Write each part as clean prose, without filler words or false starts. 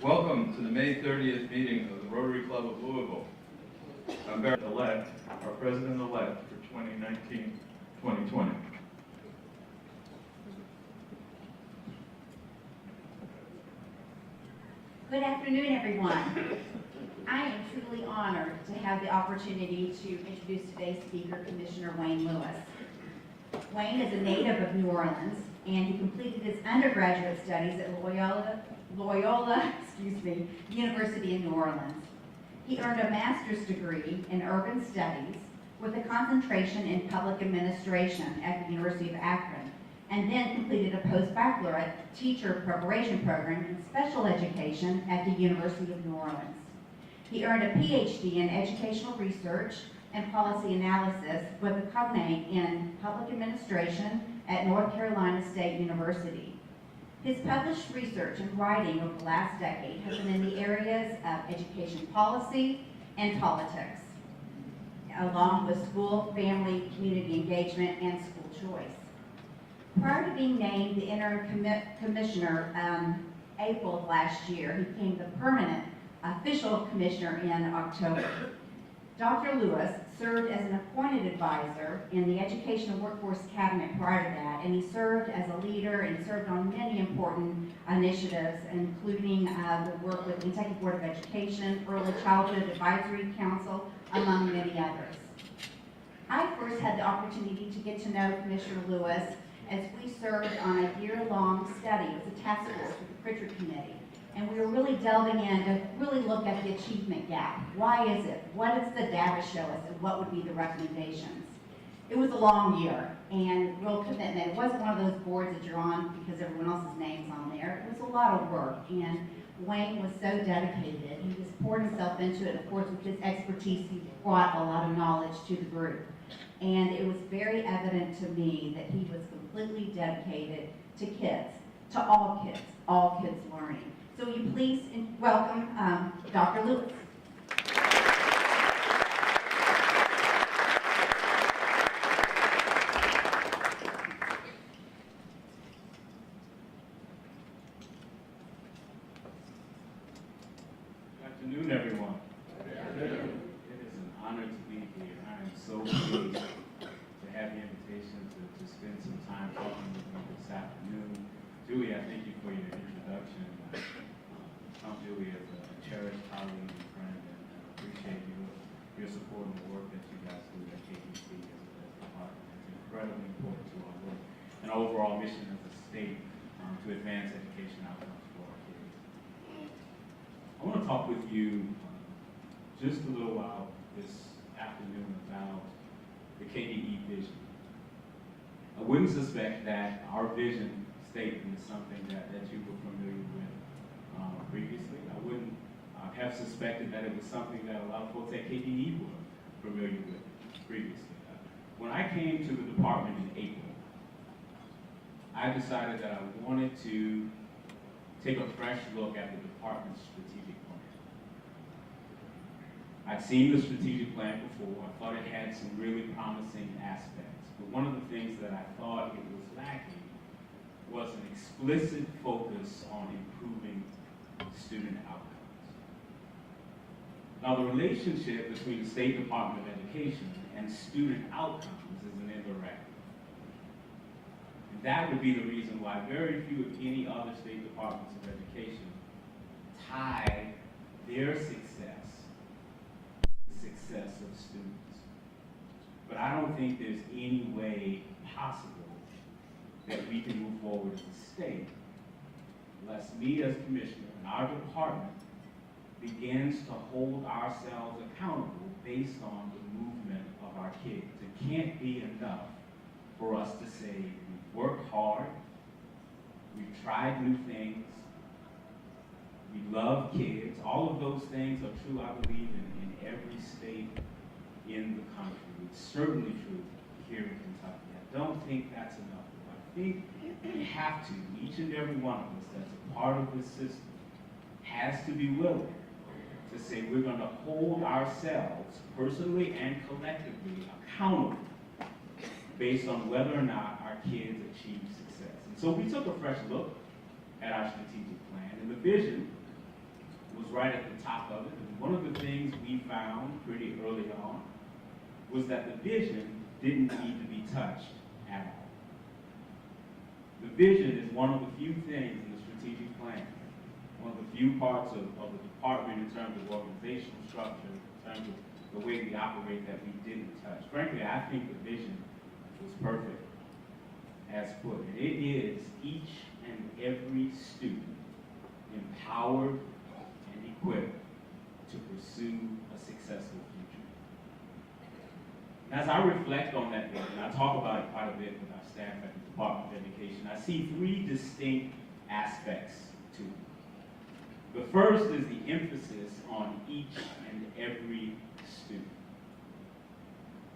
Welcome to the May 30th meeting of the Rotary Club of Louisville. I'm Barrett-elect, our president-elect for 2019-2020. Good afternoon, everyone. I am truly honored to have the opportunity to introduce today's speaker, Commissioner Wayne Lewis. Wayne is a native of New Orleans, and he completed his undergraduate studies at Loyola University in New Orleans. He earned a master's degree in urban studies with a concentration in public administration at the University of Akron, and then completed a post-baccalaureate teacher preparation program in special education at the University of New Orleans. He earned a PhD in educational research and policy analysis with a cognate in public administration at North Carolina State University. His published research and writing over the last decade has been in the areas of education policy and politics, along with school, family, community engagement, and school choice. Prior to being named the interim commissioner April of last year, he became the permanent official commissioner in October. Dr. Lewis served as an appointed advisor in the Education and Workforce Cabinet prior to that, and he served as a leader and served on many important initiatives, including the work with the Kentucky Board of Education, Early Childhood Advisory Council, among many others. I first had the opportunity to get to know Commissioner Lewis as we served on a year-long study. It was a task force with the Pritchard Committee. And we were really delving in to really look at the achievement gap. Why is it? What does the data show us, and what would be the recommendations? It was a long year and real commitment. It wasn't one of those boards that you're on because everyone else's name's on there. It was a lot of work, and Wayne was so dedicated. He just poured himself into it. Of course, with his expertise, he brought a lot of knowledge to the group. And it was very evident to me that he was completely dedicated to kids, to all kids learning. So will you please welcome Dr. Lewis. Good afternoon, everyone. It is an honor to be here. I am so pleased to have the invitation to spend some time talking with you this afternoon. Julie, I thank you for your introduction. Julie is a cherished colleague and friend, and I appreciate your support and the work that you guys do at KDC as a department. It's incredibly important to our work and our overall mission as a state to advance education outcomes for our kids. I want to talk with you just a little while this afternoon about the KDE vision. I wouldn't suspect that our vision statement is something that you were familiar with previously. I wouldn't have suspected that it was something that a lot of folks at KDE were familiar with previously. When I came to the department in April, I decided that I wanted to take a fresh look at the department's strategic plan. I'd seen the strategic plan before. I thought it had some really promising aspects. But one of the things that I thought it was lacking was an explicit focus on improving student outcomes. Now, the relationship between the State Department of Education and student outcomes is an indirect. And that would be the reason why very few, if any, other state departments of education tie their success to the success of students. But I don't think there's any way possible that we can move forward as a state unless me as commissioner and our department begins to hold ourselves accountable based on the movement of our kids. It can't be enough for us to say we've worked hard, we've tried new things, we love kids. All of those things are true, I believe, in every state in the country. It's certainly true here in Kentucky. I don't think that's enough. I think we have to, each and every one of us that's a part of this system, has to be willing to say we're going to hold ourselves, personally and collectively, accountable based on whether or not our kids achieve success. And so we took a fresh look at our strategic plan, and the vision was right at the top of it. And one of the things we found pretty early on was that the vision didn't need to be touched at all. The vision is one of the few things in the strategic plan, one of the few parts of the department in terms of organizational structure, in terms of the way we operate that we didn't touch. Frankly, I think the vision was perfect as put. And it is each and every student empowered and equipped to pursue a successful future. As I reflect on that vision, I talk about it quite a bit with our staff at the Department of Education, I see three distinct aspects to it. The first is the emphasis on each and every student.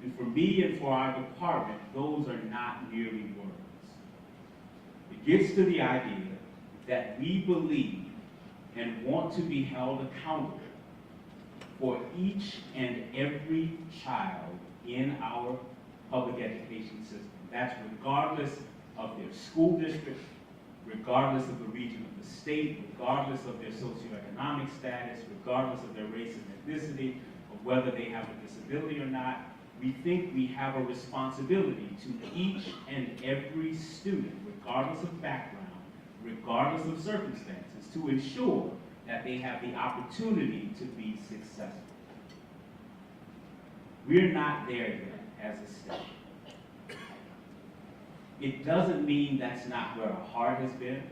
And for me and for our department, those are not merely words. It gets to the idea that we believe and want to be held accountable for each and every child in our public education system. That's regardless of their school district, regardless of the region of the state, regardless of their socioeconomic status, regardless of their race and ethnicity, of whether they have a disability or not. We think we have a responsibility to each and every student, regardless of background, regardless of circumstances, to ensure that they have the opportunity to be successful. We're not there yet as a state. It doesn't mean that's not where our heart has been.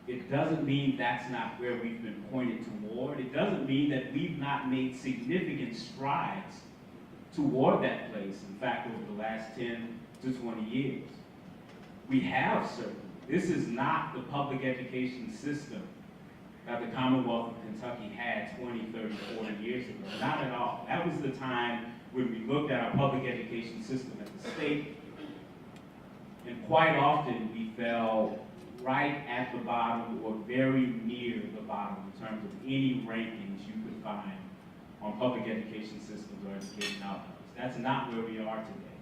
It doesn't mean that's not where we've been pointed toward. It doesn't mean that we've not made significant strides toward that place, in fact, over the last 10 to 20 years. We have certainly. This is not the public education system that the Commonwealth of Kentucky had 20, 30, 40 years ago. Not at all. That was the time when we looked at our public education system at the state, and quite often we fell right at the bottom or very near the bottom in terms of any rankings you could find on public education systems or education outcomes. That's not where we are today.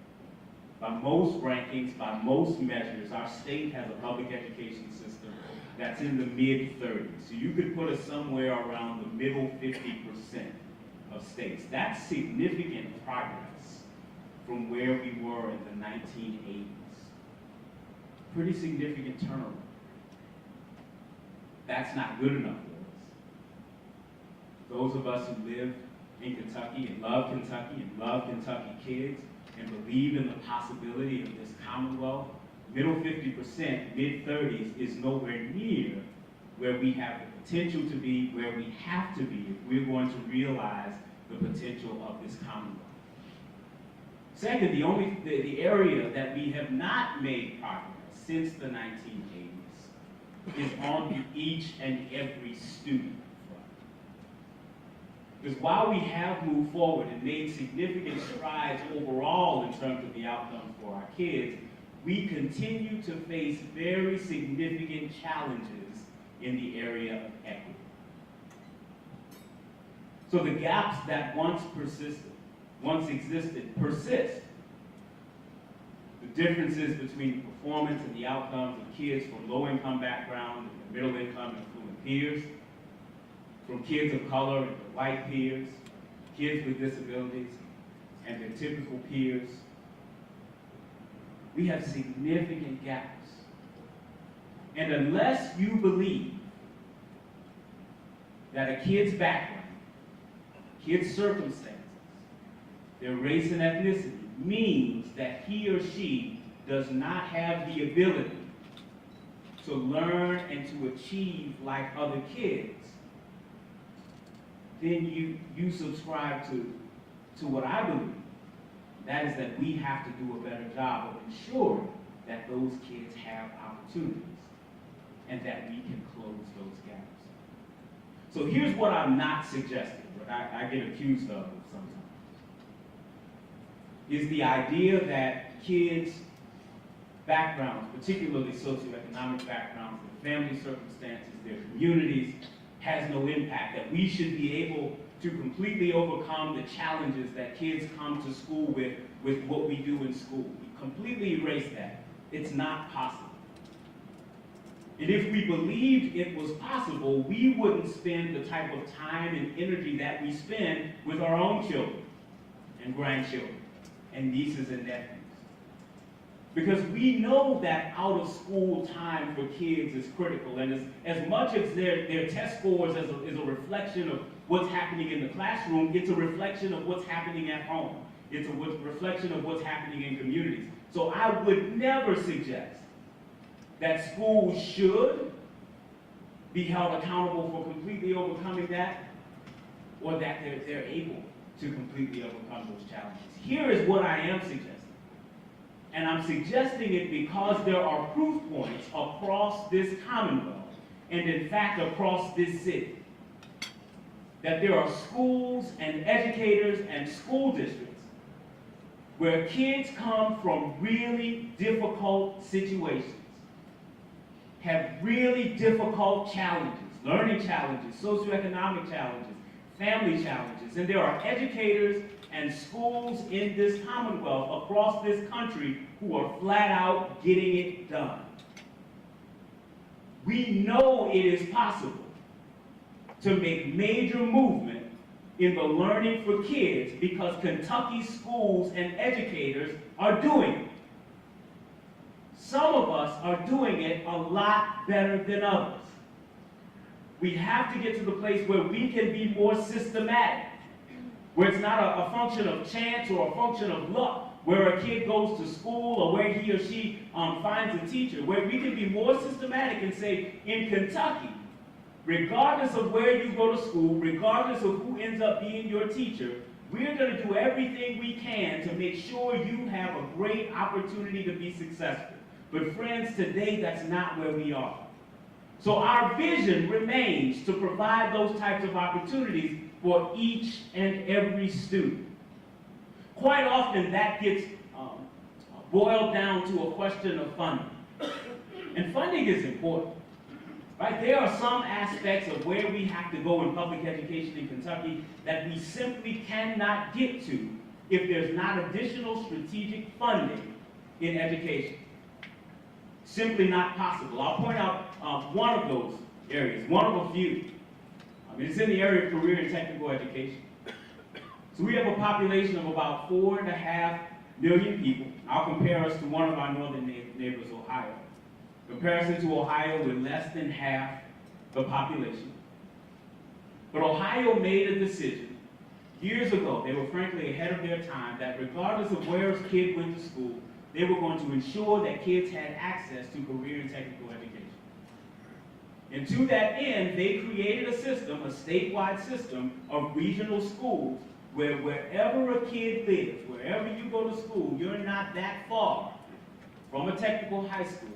By most rankings, by most measures, our state has a public education system that's in the mid-30s. So you could put us somewhere around the middle 50% of states. That's significant progress from where we were in the 1980s. Pretty significant turnaround. That's not good enough for us. Those of us who live in Kentucky and love Kentucky kids and believe in the possibility of this Commonwealth, middle 50%, mid-30s is nowhere near where we have the potential to be, where we have to be if we're going to realize the potential of this Commonwealth. Second, the area that we have not made progress since the 1980s is on the each and every student front. Because while we have moved forward and made significant strides overall in terms of the outcomes for our kids, we continue to face very significant challenges in the area of equity. So the gaps that once existed, persist. The differences between the performance and the outcomes of kids from low-income backgrounds and middle-income and affluent peers, from kids of color and their white peers, kids with disabilities and their typical peers. We have significant gaps. And unless you believe that a kid's background, kid's circumstances, their race and ethnicity means that he or she does not have the ability to learn and to achieve like other kids, then you subscribe to what I believe. That is that we have to do a better job of ensuring that those kids have opportunities and that we can close those gaps. So here's what I'm not suggesting, what I get accused of sometimes, is the idea that kids' backgrounds, particularly socioeconomic backgrounds, their family circumstances, their communities, has no impact, that we should be able to completely overcome the challenges that kids come to school with what we do in school. We completely erase that. It's not possible. And if we believed it was possible, we wouldn't spend the type of time and energy that we spend with our own children and grandchildren and nieces and nephews. Because we know that out of school time for kids is critical, and as much as their test scores is a reflection of what's happening in the classroom, it's a reflection of what's happening at home. It's a reflection of what's happening in communities. So I would never suggest that schools should be held accountable for completely overcoming that, or that they're able to completely overcome those challenges. Here is what I am suggesting. And I'm suggesting it because there are proof points across this Commonwealth, and in fact across this city, that there are schools and educators and school districts where kids come from really difficult situations, have really difficult challenges, learning challenges, socioeconomic challenges, family challenges, and there are educators and schools in this Commonwealth across this country who are flat out getting it done. We know it is possible to make major movement in the learning for kids because Kentucky schools and educators are doing it. Some of us are doing it a lot better than others. We have to get to the place where we can be more systematic, where it's not a function of chance or a function of luck, where a kid goes to school or where he or she finds a teacher, where we can be more systematic and say, in Kentucky, regardless of where you go to school, regardless of who ends up being your teacher, we're going to do everything we can to make sure you have a great opportunity to be successful. But friends, today that's not where we are. So our vision remains to provide those types of opportunities for each and every student. Quite often that gets boiled down to a question of funding. And funding is important. Right? There are some aspects of where we have to go in public education in Kentucky that we simply cannot get to if there's not additional strategic funding in education. Simply not possible. I'll point out one of those areas, one of a few. It's in the area of career and technical education. So we have a population of about 4.5 million people. I'll compare us to one of our northern neighbors, Ohio. Comparison to Ohio, we're less than half the population. But Ohio made a decision years ago. They were frankly ahead of their time that regardless of where a kid went to school, they were going to ensure that kids had access to career and technical education. And to that end, they created a system, a statewide system of regional schools where wherever a kid lives, wherever you go to school, you're not that far from a technical high school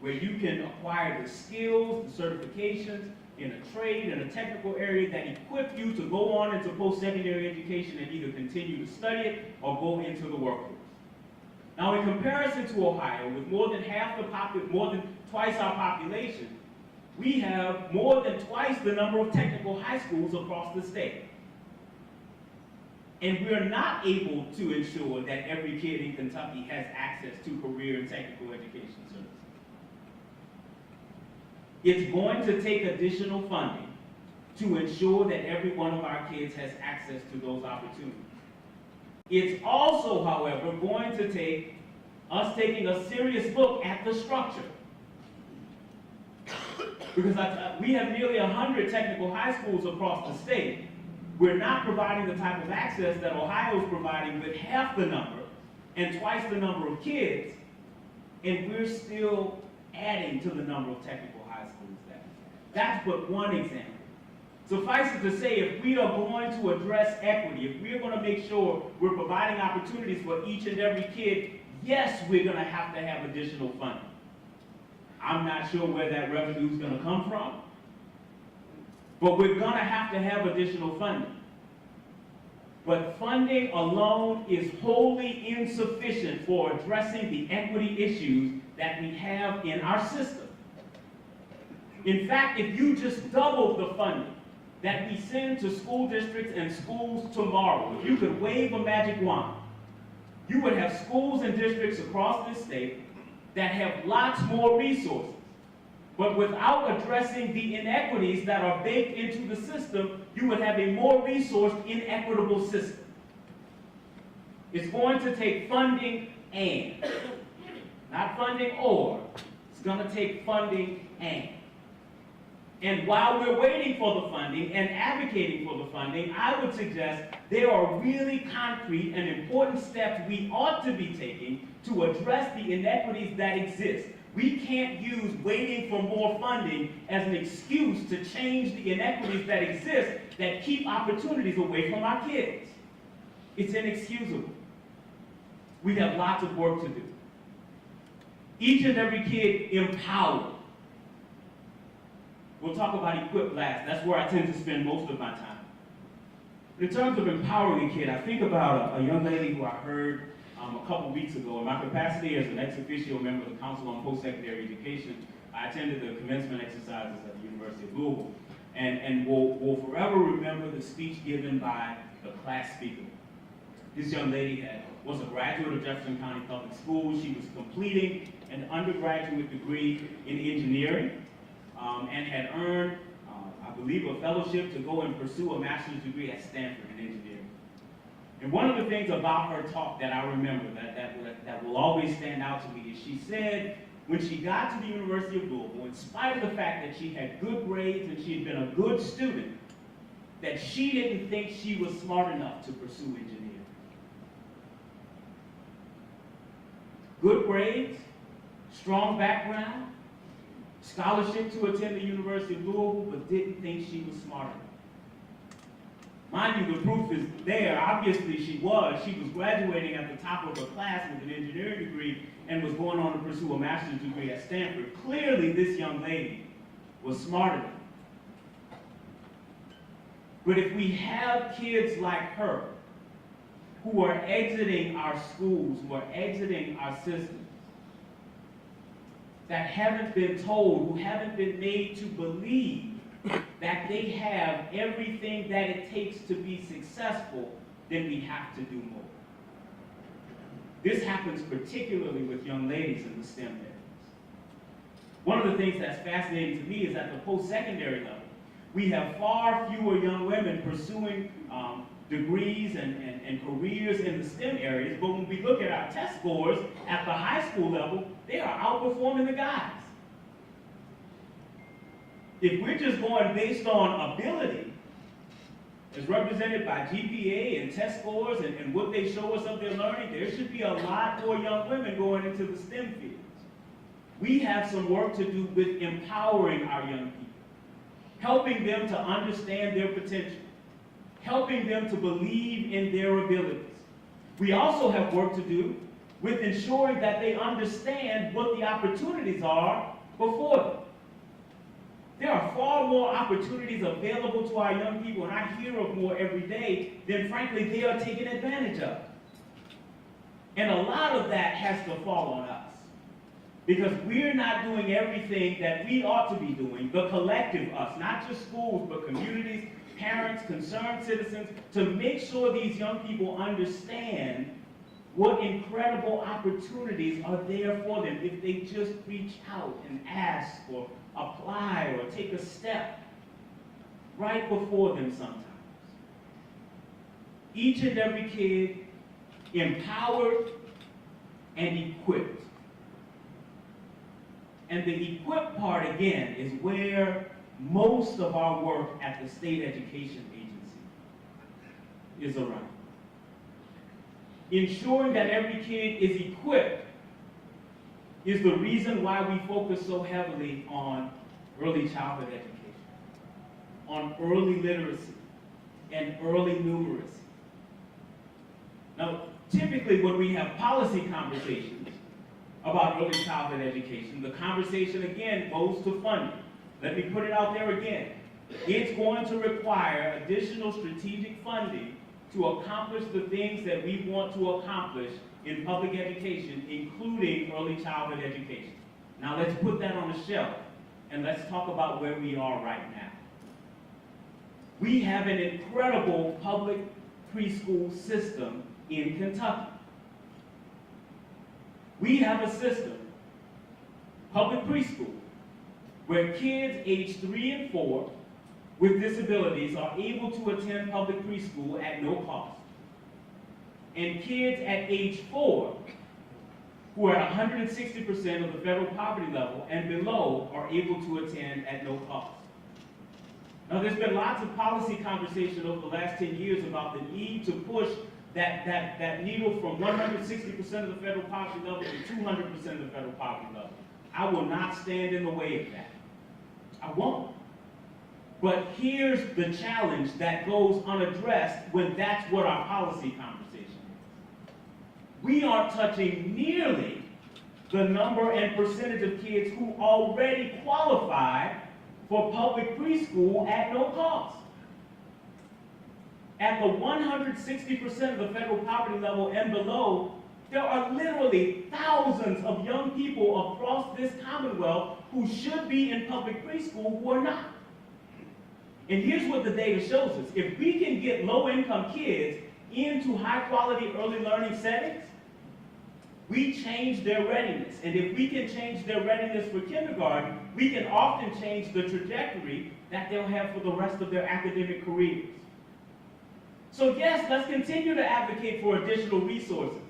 where you can acquire the skills, the certifications in a trade, in a technical area that equip you to go on into post-secondary education and either continue to study it or go into the workforce. Now, in comparison to Ohio, with more than twice our population, we have more than twice the number of technical high schools across the state. And we're not able to ensure that every kid in Kentucky has access to career and technical education services. It's going to take additional funding to ensure that every one of our kids has access to those opportunities. It's also, however, going to take us taking a serious look at the structure. Because we have nearly 100 technical high schools across the state. We're not providing the type of access that Ohio is providing with half the number and twice the number of kids, and we're still adding to the number of technical high schools that we have. That's but one example. Suffice it to say, if we are going to address equity, if we're going to make sure we're providing opportunities for each and every kid, yes, we're going to have additional funding. I'm not sure where that revenue is going to come from, but we're going to have additional funding. But funding alone is wholly insufficient for addressing the equity issues that we have in our system. In fact, if you just doubled the funding that we send to school districts and schools tomorrow, if you could wave a magic wand, you would have schools and districts across this state that have lots more resources But without addressing the inequities that are baked into the system, you would have a more resourced, inequitable system. It's going to take funding and, not funding or, it's going to take funding and. And while we're waiting for the funding and advocating for the funding, I would suggest there are really concrete and important steps we ought to be taking to address the inequities that exist. We can't use waiting for more funding as an excuse to change the inequities that exist that keep opportunities away from our kids. It's inexcusable. We have lots of work to do. Each and every kid empowered. We'll talk about equip last. That's where I tend to spend most of my time. In terms of empowering a kid, I think about a young lady who I heard a couple weeks ago. In my capacity as an ex officio member of the Council on Post-Secondary Education, I attended the commencement exercises at the University of Louisville, and will forever remember the speech given by the class speaker. This young lady was a graduate of Jefferson County Public Schools. She was completing an undergraduate degree in engineering and had earned, I believe, a fellowship to go and pursue a master's degree at Stanford in engineering. And one of the things about her talk that I remember that will always stand out to me is she said when she got to the University of Louisville, in spite of the fact that she had good grades and she had been a good student, that she didn't think she was smart enough to pursue engineering. Good grades, strong background, scholarship to attend the University of Louisville, but didn't think she was smart enough. Mind you, the proof is there. Obviously, she was. She was graduating at the top of her class with an engineering degree and was going on to pursue a master's degree at Stanford. Clearly, this young lady was smart enough. But if we have kids like her who are exiting our schools, who are exiting our systems, that haven't been told, who haven't been made to believe that they have everything that it takes to be successful, then we have to do more. This happens particularly with young ladies in the STEM areas. One of the things that's fascinating to me is at the post-secondary level, we have far fewer young women pursuing degrees and careers in the STEM areas, but when we look at our test scores at the high school level, they are outperforming the guys. If we're just going based on ability, as represented by GPA and test scores and what they show us of their learning, there should be a lot more young women going into the STEM fields. We have some work to do with empowering our young people, helping them to understand their potential, helping them to believe in their abilities. We also have work to do with ensuring that they understand what the opportunities are before them. There are far more opportunities available to our young people, and I hear of more every day than, frankly, they are taking advantage of. And a lot of that has to fall on us, because we're not doing everything that we ought to be doing, the collective us, not just schools, but communities, parents, concerned citizens, to make sure these young people understand what incredible opportunities are there for them if they just reach out and ask or apply or take a step right before them sometimes. Each and every kid empowered and equipped. And the equip part, again, is where most of our work at the state education agency is around. Ensuring that every kid is equipped is the reason why we focus so heavily on early childhood education, on early literacy, and early numeracy. Now, typically when we have policy conversations about early childhood education, the conversation again goes to funding. Let me put it out there again. It's going to require additional strategic funding to accomplish the things that we want to accomplish in public education, including early childhood education. Now let's put that on the shelf and let's talk about where we are right now. We have an incredible public preschool system in Kentucky. We have a system, public preschool, where kids aged 3 and 4 with disabilities are able to attend public preschool at no cost. And kids at age 4 who are at 160% of the federal poverty level and below are able to attend at no cost. Now, there's been lots of policy conversation over the last 10 years about the need to push that needle from 160% of the federal poverty level to 200% of the federal poverty level. I will not stand in the way of that. I won't. But here's the challenge that goes unaddressed when that's what our policy conversation is. We aren't touching nearly the number and percentage of kids who already qualify for public preschool at no cost. At the 160% of the federal poverty level and below, there are literally thousands of young people across this Commonwealth who should be in public preschool who are not. And here's what the data shows us. If we can get low-income kids into high-quality early learning settings, we change their readiness. And if we can change their readiness for kindergarten, we can often change the trajectory that they'll have for the rest of their academic careers. So yes, let's continue to advocate for additional resources.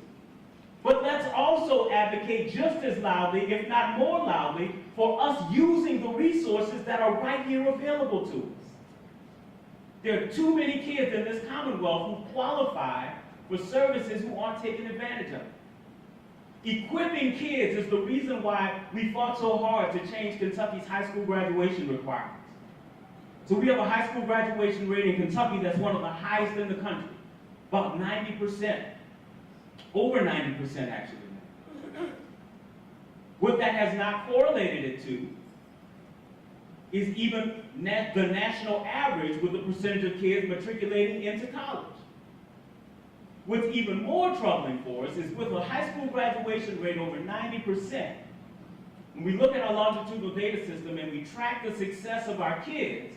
But let's also advocate just as loudly, if not more loudly, for us using the resources that are right here available to us. There are too many kids in this Commonwealth who qualify for services who aren't taken advantage of. Equipping kids is the reason why we fought so hard to change Kentucky's high school graduation requirements. So we have a high school graduation rate in Kentucky that's one of the highest in the country, about 90%, over 90% actually. What that has not correlated it to is even the national average with the percentage of kids matriculating into college. What's even more troubling for us is with a high school graduation rate over 90%, when we look at our longitudinal data system and we track the success of our kids,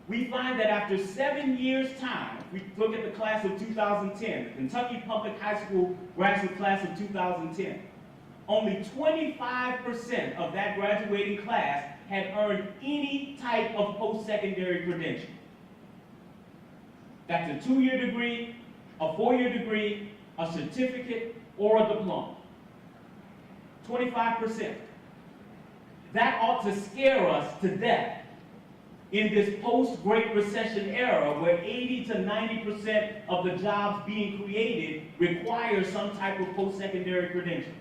we find that after 7 years' time, if we look at the class of 2010, the Kentucky Public High School graduate class of 2010, only 25% of that graduating class had earned any type of post-secondary credential. That's a 2-year degree, a 4-year degree, a certificate, or a diploma. 25%. That ought to scare us to death in this post-Great Recession era where 80 to 90% of the jobs being created require some type of post-secondary credential.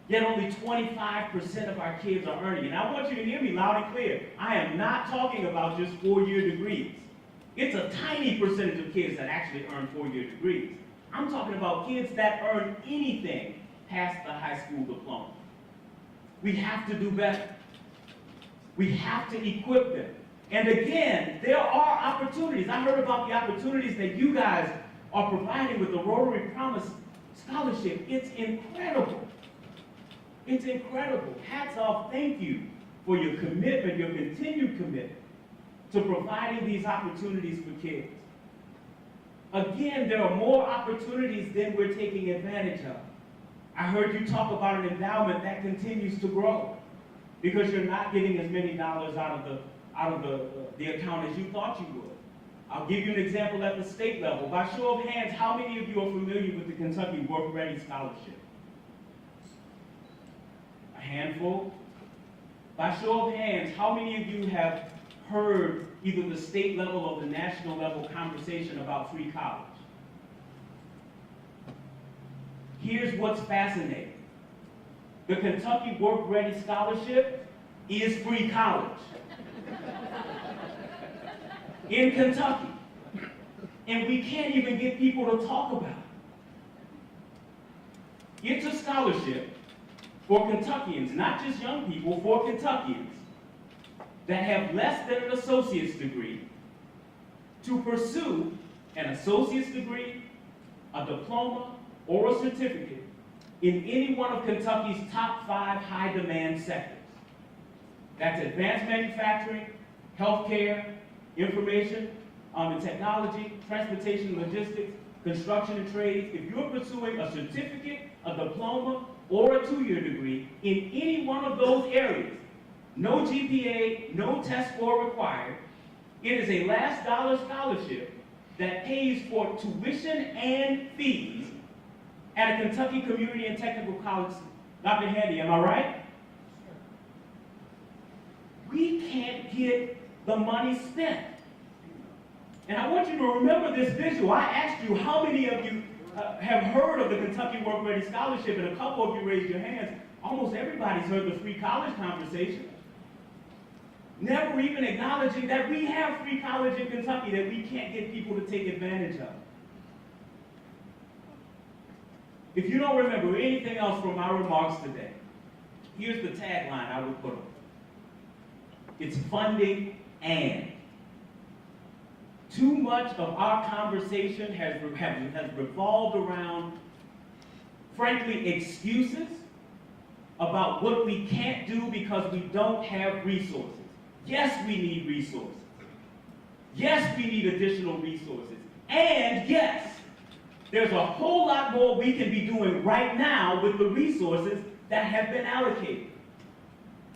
Yet only 25% of our kids are earning. And I want you to hear me loud and clear. I am not talking about just 4-year degrees. It's a tiny percentage of kids that actually earn 4-year degrees. I'm talking about kids that earn anything past the high school diploma. We have to do better. We have to equip them. And again, there are opportunities. I heard about the opportunities that you guys are providing with the Rotary Promise Scholarship. It's incredible. It's incredible. Hats off, thank you for your commitment, your continued commitment to providing these opportunities for kids. Again, there are more opportunities than we're taking advantage of. I heard you talk about an endowment that continues to grow because you're not getting as many dollars out of the account as you thought you would. I'll give you an example at the state level. By show of hands, how many of you are familiar with the Kentucky Work Ready Scholarship? A handful. By show of hands, how many of you have heard either the state level or the national level conversation about free college? Here's what's fascinating. The Kentucky Work Ready Scholarship is free college in Kentucky. And we can't even get people to talk about it. It's a scholarship for Kentuckians, not just young people, for Kentuckians that have less than an associate's degree to pursue an associate's degree, a diploma, or a certificate in any one of Kentucky's top 5 high-demand sectors. That's advanced manufacturing, healthcare, information and technology, transportation and logistics, construction and trades. If you're pursuing a certificate, a diploma, or a 2-year degree in any one of those areas, no GPA, no test score required. It is a last dollar scholarship that pays for tuition and fees at a Kentucky Community and Technical College. Dr. Handy, am I right? We can't get the money spent. And I want you to remember this visual. I asked you how many of you have heard of the Kentucky Work Ready Scholarship, and a couple of you raised your hands. Almost everybody's heard the free college conversation. Never even acknowledging that we have free college in Kentucky that we can't get people to take advantage of. If you don't remember anything else from my remarks today, here's the tagline I would put on. It's funding and. Too much of our conversation has revolved around, frankly, excuses about what we can't do because we don't have resources. Yes, we need resources. Yes, we need additional resources. And yes, there's a whole lot more we can be doing right now with the resources that have been allocated.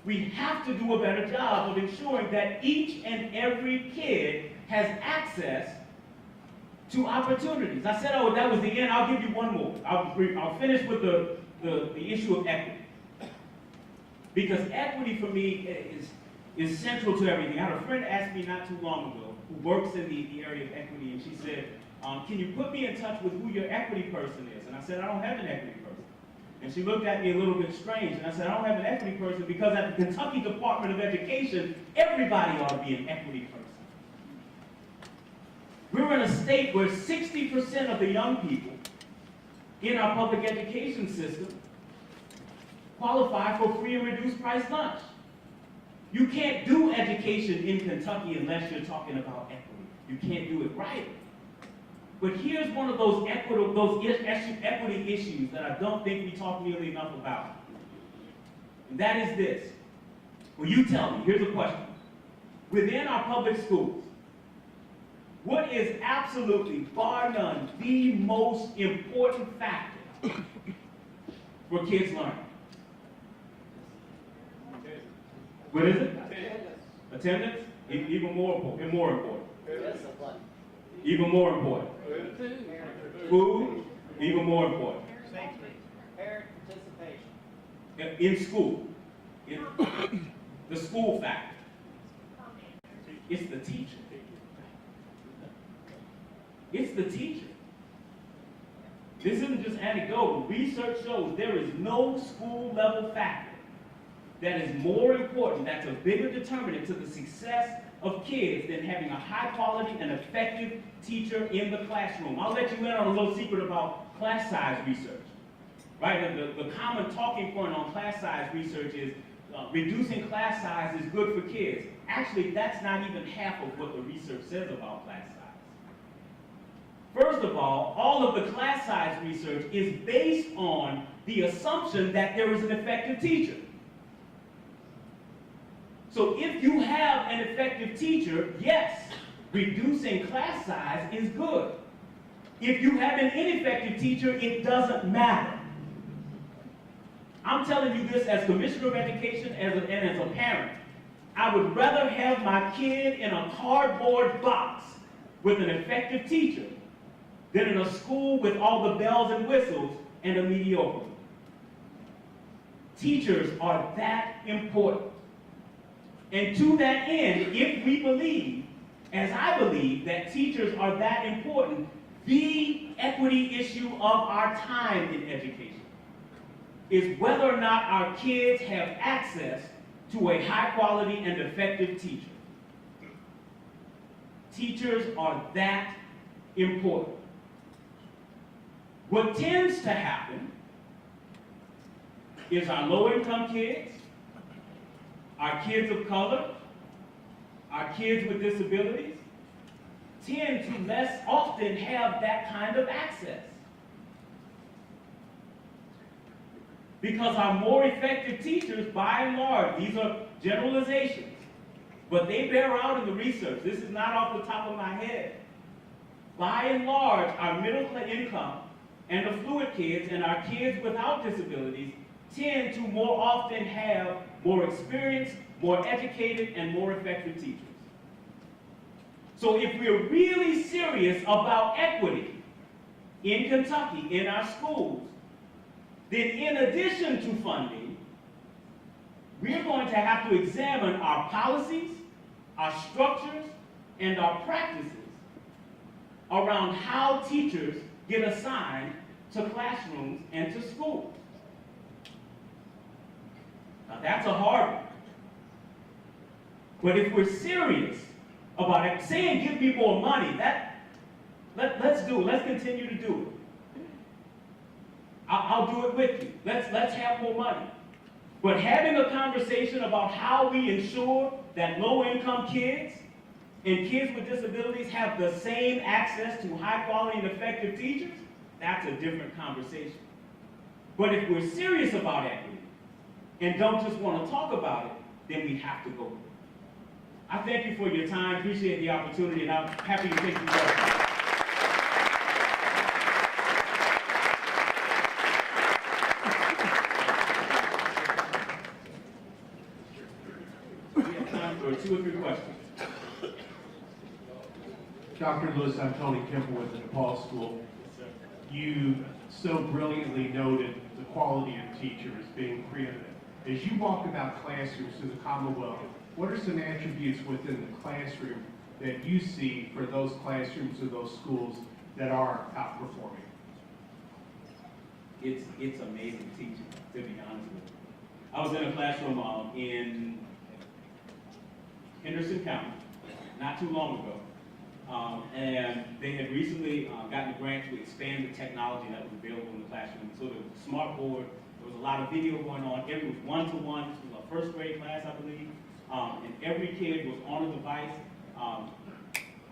We have to do a better job of ensuring that each and every kid has access to opportunities. I said, oh, that was the end. I'll give you one more. I'll finish with the issue of equity. Because equity for me is central to everything. I had a friend ask me not too long ago who works in the area of equity, and she said, can you put me in touch with who your equity person is? And I said, I don't have an equity person. And she looked at me a little bit strange, and I said, I don't have an equity person because at the Kentucky Department of Education, everybody ought to be an equity person. We're in a state where 60% of the young people in our public education system qualify for free and reduced price lunch. You can't do education in Kentucky unless you're talking about equity. You can't do it right. But here's one of those equity issues that I don't think we talk nearly enough about. And that is this. Well, you tell me, here's a question. Within our public schools, what is absolutely, bar none, the most important factor for kids learning? What is it? Attendance? Even more important. Even more important. Food? Even more important. Parent participation. In school. The school factor. It's the teacher. It's the teacher. This isn't just anecdotal. Research shows there is no school level factor that is more important, that's a bigger determinant to the success of kids than having a high quality and effective teacher in the classroom. I'll let you in on a little secret about class size research. Right? The common talking point on class size research is reducing class size is good for kids. Actually, that's not even half of what the research says about class size. First of all of the class size research is based on the assumption that there is an effective teacher. So if you have an effective teacher, yes, reducing class size is good. If you have an ineffective teacher, it doesn't matter. I'm telling you this as Commissioner of Education and as a parent. I would rather have my kid in a cardboard box with an effective teacher than in a school with all the bells and whistles and a mediocre one. Teachers are that important. And to that end, if we believe, as I believe, that teachers are that important, the equity issue of our time in education is whether or not our kids have access to a high quality and effective teacher. Teachers are that important. What tends to happen is our low-income kids, our kids of color, our kids with disabilities, tend to less often have that kind of access. Because our more effective teachers, by and large, these are generalizations, but they bear out in the research. This is not off the top of my head. By and large, our middle income and affluent kids and our kids without disabilities tend to more often have more experienced, more educated, and more effective teachers. So if we're really serious about equity in Kentucky, in our schools, then in addition to funding, we're going to have to examine our policies, our structures, and our practices around how teachers get assigned to classrooms and to schools. Now that's a hard one. But if we're serious about it, saying give me more money, let's do it. Let's continue to do it. I'll do it with you. Let's have more money. But having a conversation about how we ensure that low-income kids and kids with disabilities have the same access to high-quality and effective teachers, that's a different conversation. But if we're serious about equity and don't just want to talk about it, then we have to go. I thank you for your time, appreciate the opportunity, and I'm happy to take your questions. We have time for 2 or 3 questions. Dr. Lewis, I'm Tony Kemper with the DePaul School. You so brilliantly noted the quality of teachers being preeminent. As you walk about classrooms in the Commonwealth, what are some attributes within the classroom that you see for those classrooms or those schools that are outperforming? It's amazing teaching, to be honest with you. I was in a classroom in Henderson County not too long ago. And they had recently gotten a grant to expand the technology that was available in the classroom. So there was a smart board, there was a lot of video going on. It was one-to-one, it was a first grade class, I believe. And every kid was on a device.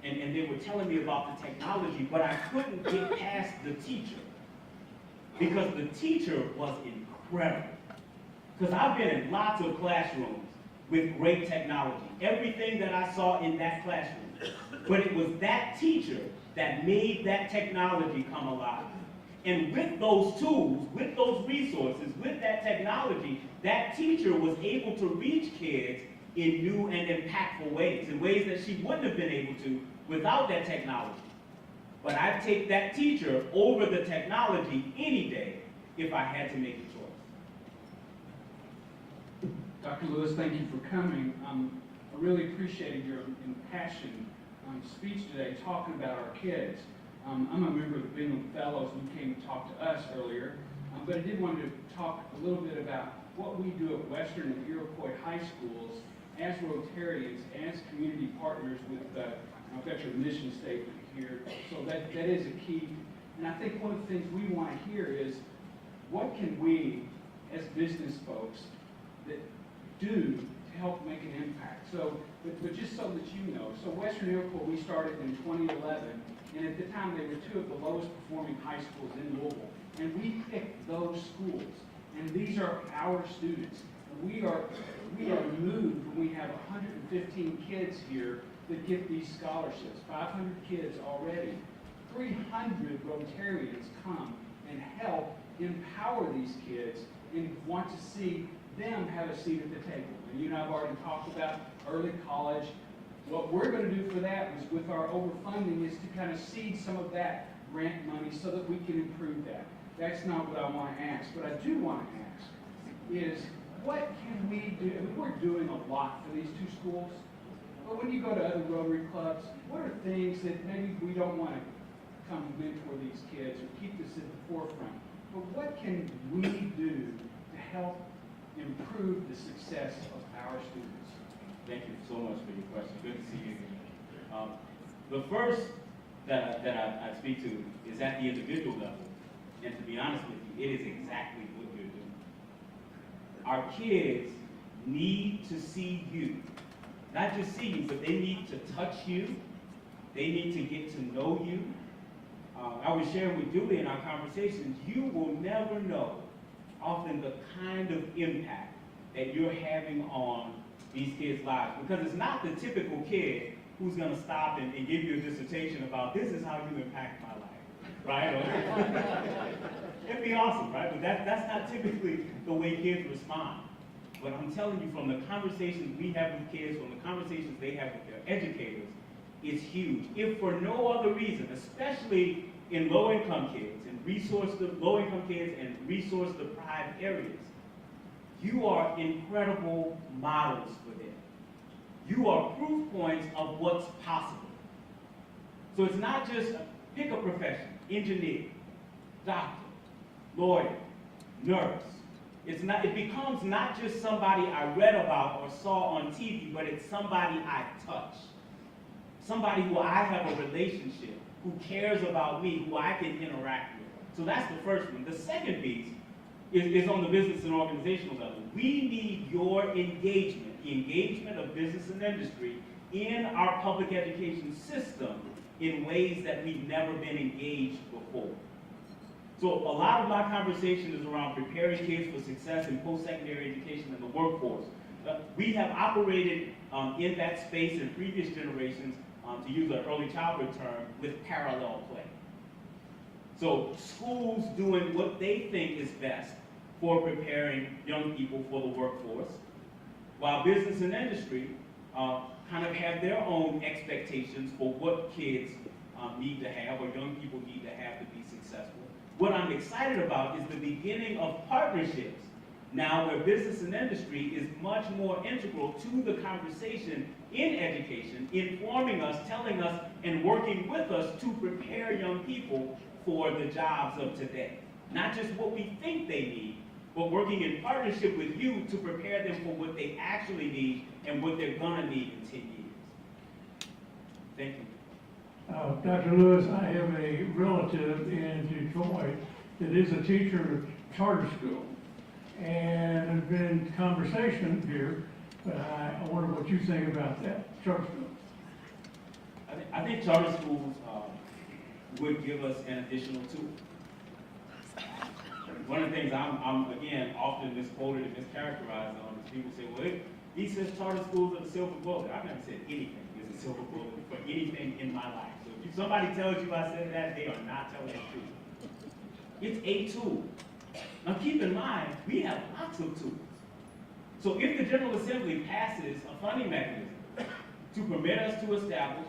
And they were telling me about the technology, but I couldn't get past the teacher because the teacher was incredible. Because I've been in lots of classrooms with great technology. Everything that I saw in that classroom. But it was that teacher that made that technology come alive. And with those tools, with those resources, with that technology, that teacher was able to reach kids in new and impactful ways, in ways that she wouldn't have been able to without that technology. But I'd take that teacher over the technology any day if I had to make a choice. Dr. Lewis, thank you for coming. I really appreciated your impassioned speech today talking about our kids. I'm a member of the Bingham Fellows who came to talk to us earlier, but I did want to talk a little bit about what we do at Western and Iroquois High Schools as Rotarians, as community partners with, I've got your mission statement here, so that is a key. And I think one of the things we want to hear is, what can we, as business folks, that do to help make an impact? So, but just so that you know, so Western Iroquois, we started in 2011, and at the time they were 2 of the lowest performing high schools in Louisville. And we picked those schools, and these are our students. And we are moved when we have 115 kids here that get these scholarships, 500 kids already. 300 Rotarians come and help empower these kids and want to see them have a seat at the table. And you and I have already talked about early college. What we're going to do for that is, with our overfunding, is to kind of seed some of that grant money so that we can improve that. That's not what I want to ask. What I do want to ask is, what can we do? I mean, we're doing a lot for these 2 schools, but when you go to other Rotary clubs, what are things that maybe we don't want to come mentor these kids or keep this at the forefront? But what can we do to help improve the success of our students? Thank you so much for your question. Good to see you again. The first that I speak to is at the individual level. And to be honest with you, it is exactly what you're doing. Our kids need to see you. Not just see you, but they need to touch you. They need to get to know you. I was sharing with Julie in our conversations, you will never know often the kind of impact that you're having on these kids' lives. Because it's not the typical kid who's going to stop and give you a dissertation about, this is how you impact my life, right? It'd be awesome, right? But that's not typically the way kids respond. But I'm telling you, from the conversations we have with kids, from the conversations they have with their educators, it's huge. If for no other reason, especially in low-income kids and low-income kids and resource-deprived areas, you are incredible models for them. You are proof points of what's possible. So it's not just pick a profession, engineer, doctor, lawyer, nurse. It becomes not just somebody I read about or saw on TV, but it's somebody I touch. Somebody who I have a relationship, who cares about me, who I can interact with. So that's the first one. The second piece is on the business and organizational level. We need your engagement, the engagement of business and industry in our public education system in ways that we've never been engaged before. So a lot of my conversation is around preparing kids for success in post-secondary education and the workforce. We have operated in that space in previous generations, to use an early childhood term, with parallel play. So schools doing what they think is best for preparing young people for the workforce, while business and industry kind of have their own expectations for what kids need to have or young people need to have to be successful. What I'm excited about is the beginning of partnerships now where business and industry is much more integral to the conversation in education, informing us, telling us, and working with us to prepare young people for the jobs of today. Not just what we think they need, but working in partnership with you to prepare them for what they actually need and what they're gonna need in 10 years. Thank you. Dr. Lewis, I have a relative in Detroit that is a teacher at charter school. And there's been conversation here, but I wonder what you think about that, charter school. I think charter schools would give us an additional tool. One of the things I'm again, often misquoted and mischaracterized on is people say, well, he says charter schools are the silver bullet. I've never said anything is a silver bullet for anything in my life. So if somebody tells you I said that, they are not telling the truth. It's a tool. Now keep in mind, we have lots of tools. So if the General Assembly passes a funding mechanism to permit us to establish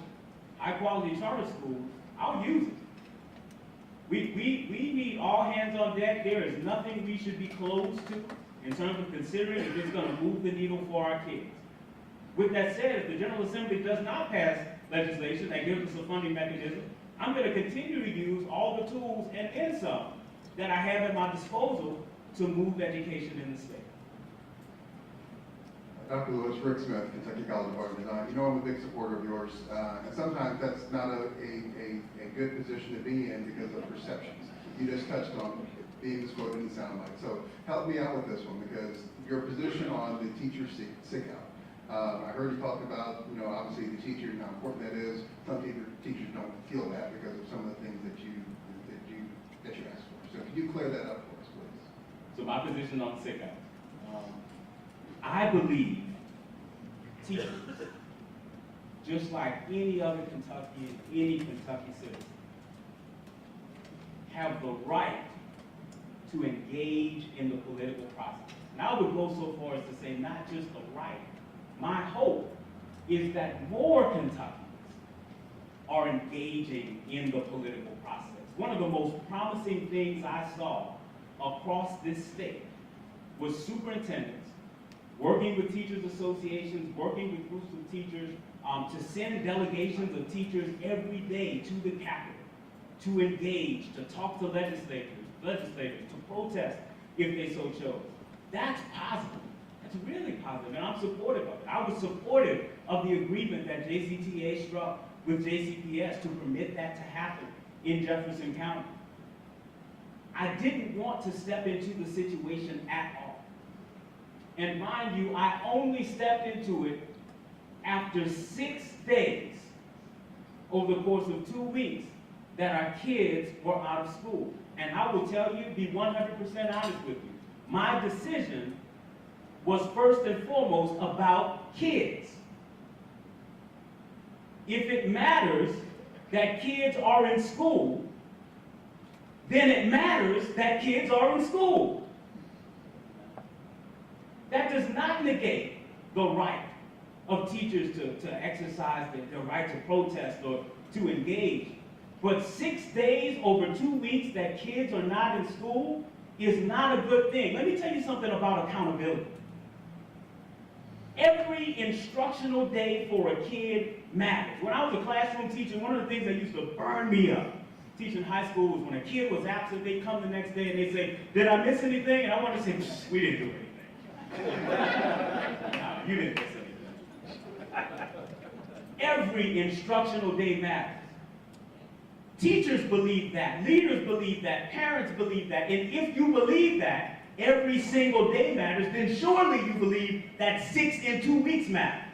high-quality charter schools, I'll use it. We need all hands on deck. There is nothing we should be closed to in terms of considering if it's going to move the needle for our kids. With that said, if the General Assembly does not pass legislation that gives us a funding mechanism, I'm going to continue to use all the tools and then some that I have at my disposal to move education in the state. Dr. Lewis, Rick Smith, Kentucky College of Art and Design. You know I'm a big supporter of yours, and sometimes that's not a good position to be in because of perceptions. You just touched on being misquoted in the soundbite. So help me out with this one because your position on the teacher sick out. I heard you talk about, obviously the teacher and how important that is. Some teachers don't feel that because of some of the things that you asked for. So could you clear that up for us, please? So my position on sick out. I believe teachers, just like any other Kentuckian, any Kentucky citizen, have the right to engage in the political process. And I would go so far as to say not just the right. My hope is that more Kentuckians are engaging in the political process. One of the most promising things I saw across this state was superintendents working with teachers associations, working with groups of teachers to send delegations of teachers every day to the Capitol to engage, to talk to legislators, to protest if they so chose. That's positive. That's really positive, and I'm supportive of it. I was supportive of the agreement that JCTA struck with JCPS to permit that to happen in Jefferson County. I didn't want to step into the situation at all. And mind you, I only stepped into it after 6 days over the course of 2 weeks that our kids were out of school. And I will tell you, be 100% honest with you, my decision was first and foremost about kids. If it matters that kids are in school, then it matters that kids are in school. That does not negate the right of teachers to exercise their right to protest or to engage. But 6 days over 2 weeks that kids are not in school is not a good thing. Let me tell you something about accountability. Every instructional day for a kid matters. When I was a classroom teacher, one of the things that used to burn me up teaching high school was when a kid was absent, they'd come the next day and they'd say, "Did I miss anything?" And I wanted to say, "We didn't do anything." No, you didn't miss anything. Every instructional day matters. Teachers believe that, leaders believe that, parents believe that, and if you believe that every single day matters, then surely you believe that 6 and 2 weeks matter.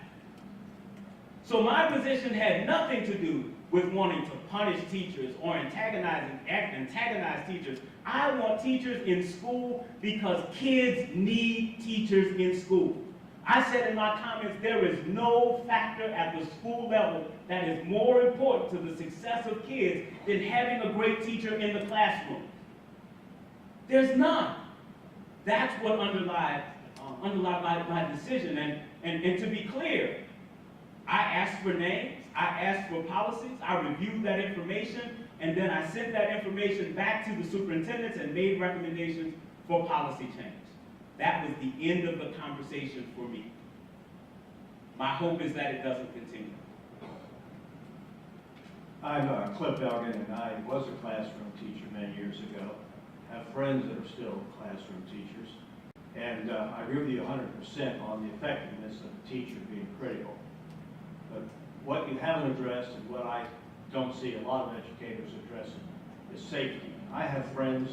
So my position had nothing to do with wanting to punish teachers or antagonize teachers. I want teachers in school because kids need teachers in school. I said in my comments, there is no factor at the school level that is more important to the success of kids than having a great teacher in the classroom. There's none. That's what underlied my decision. And to be clear, I asked for names, I asked for policies, I reviewed that information, and then I sent that information back to the superintendents and made recommendations for policy change. That was the end of the conversation for me. My hope is that it doesn't continue. I'm Cliff Elgin, and I was a classroom teacher many years ago. I have friends that are still classroom teachers. And I agree with you 100% on the effectiveness of the teacher being critical. But what you haven't addressed, and what I don't see a lot of educators addressing, is safety. I have friends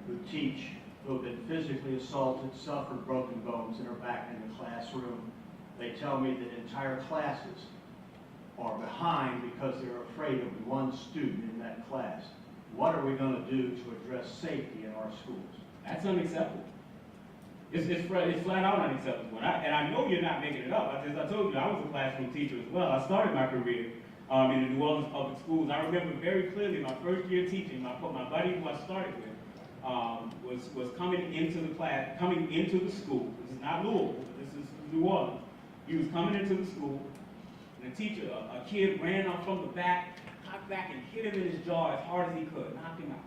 who teach who have been physically assaulted, suffered broken bones, and are back in the classroom. They tell me that entire classes are behind because they're afraid of one student in that class. What are we going to do to address safety in our schools? That's unacceptable. It's flat out unacceptable. And I know you're not making it up. As I told you, I was a classroom teacher as well. I started my career in the New Orleans public schools. I remember very clearly my first year teaching, my buddy who I started with, was coming into the class, coming into the school. This is not Louisville, this is New Orleans. He was coming into the school, and a kid ran up from the back, cocked back and hit him in his jaw as hard as he could, knocked him out.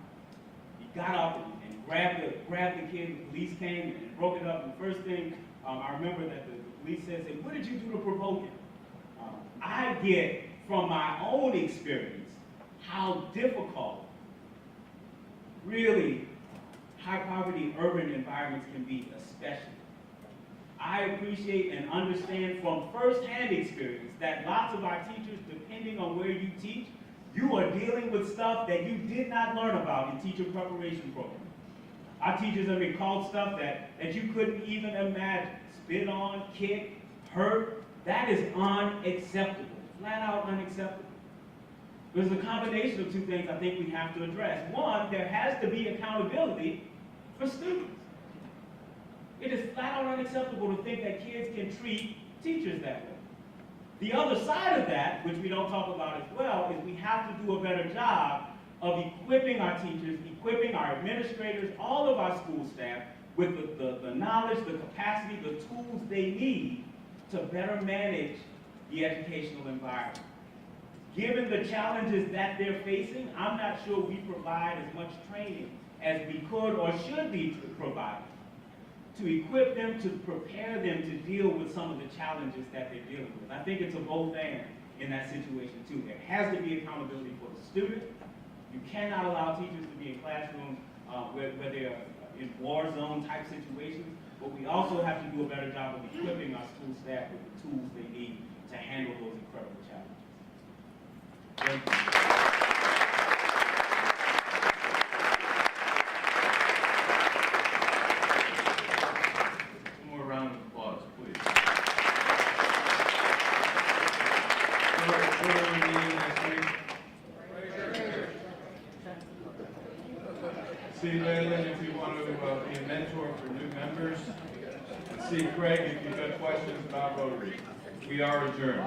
He got up and grabbed the kid, the police came and broke it up, and the first thing, I remember that the police said, "What did you do to provoke him?" I get from my own experience how difficult really high poverty urban environments can be, especially. I appreciate and understand from firsthand experience that lots of our teachers, depending on where you teach, you are dealing with stuff that you did not learn about in teacher preparation programs. Our teachers have been called stuff that you couldn't even imagine. Spit on, kick, hurt. That is unacceptable. Flat out unacceptable. There's a combination of two things I think we have to address. One, there has to be accountability for students. It is flat out unacceptable to think that kids can treat teachers that way. The other side of that, which we don't talk about as well, is we have to do a better job of equipping our teachers, equipping our administrators, all of our school staff with the knowledge, the capacity, the tools they need to better manage the educational environment. Given the challenges that they're facing, I'm not sure we provide as much training as we could or should be providing to equip them, to prepare them to deal with some of the challenges that they're dealing with. I think it's a both and in that situation too. There has to be accountability for the student. You cannot allow teachers to be in classrooms where they're in war zone type situations, but we also have to do a better job of equipping our school staff with the tools they need to handle those incredible challenges. Thank you. See Leland if you want to be a mentor for new members. And see Craig if you've got questions about Rotary. We are adjourned.